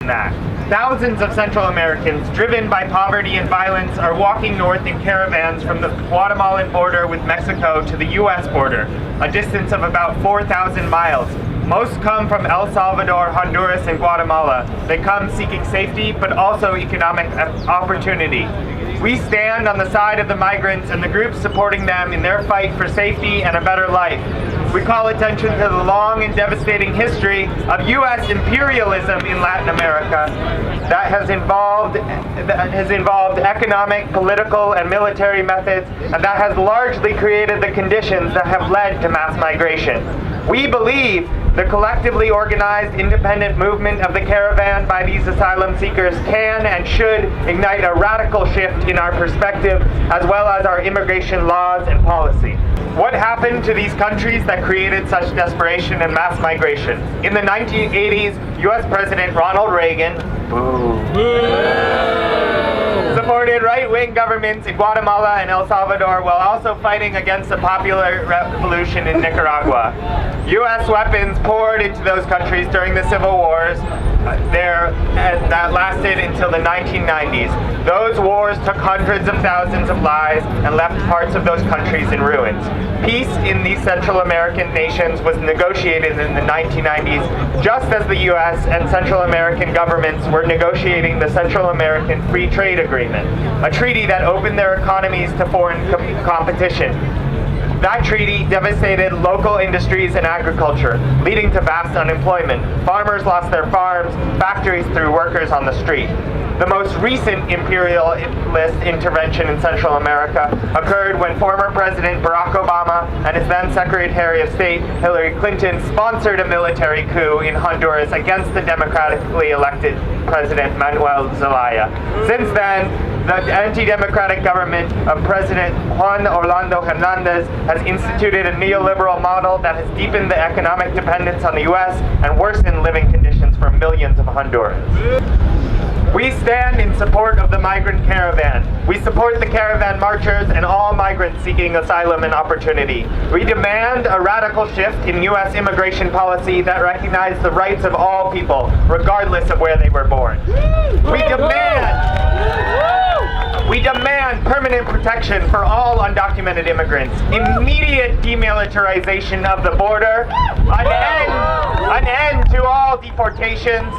that. Thousands of Central Americans, driven by poverty and violence, are walking north in caravans from the Guatemalan border with Mexico to the U.S. border, a distance of about 4,000 miles. Most come from El Salvador, Honduras, and Guatemala. They come seeking safety, but also economic opportunity. We stand on the side of the migrants and the groups supporting them in their fight for safety and a better life. We call attention to the long and devastating history of U.S. imperialism in Latin America that has involved economic, political, and military methods, and that has largely created the conditions that have led to mass migration. We believe the collectively organized independent movement of the caravan by these asylum seekers can and should ignite a radical shift in our perspective as well as our immigration laws and policy. What happened to these countries that created such desperation and mass migration? In the 1980s, U.S. President Ronald Reagan supported right-wing governments in Guatemala and El Salvador while also fighting against the popular revolution in Nicaragua. U.S. weapons poured into those countries during the civil wars that lasted until the 1990s. Those wars took hundreds of thousands of lives and left parts of those countries in ruins. Peace in these Central American nations was negotiated in the 1990s, just as the U.S. and Central American governments were negotiating the Central American Free Trade Agreement, a treaty that opened their economies to foreign competition. That treaty devastated local industries and agriculture, leading to vast unemployment. Farmers lost their farms, factories threw workers on the street. The most recent imperialist intervention in Central America occurred when former President Barack Obama and his then Secretary of State Hillary Clinton sponsored a military coup in Honduras against the democratically elected President Manuel Zelaya. Since then, the anti-democratic government of President Juan Orlando Hernandez has instituted a neoliberal model that has deepened the economic dependence on the U.S. and worsened living conditions for millions of Hondurans. We stand in support of the migrant caravan. We support the caravan marchers and all migrants seeking asylum and opportunity. We demand a radical shift in U.S. immigration policy that recognizes the rights of all people, regardless of where they were born. We demand permanent protection for all undocumented immigrants, immediate demilitarization of the border, an end to all deportations,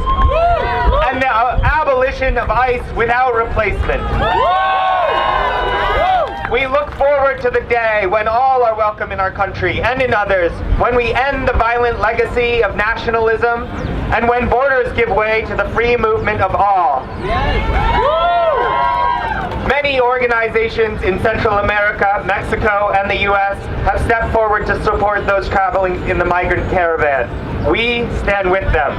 and the abolition of ICE without replacement. We look forward to the day when all are welcome in our country and in others, when we end the violent legacy of nationalism, and when borders give way to the free movement of all. Many organizations in Central America, Mexico, and the U.S. have stepped forward to support those traveling in the migrant caravan. We stand with them.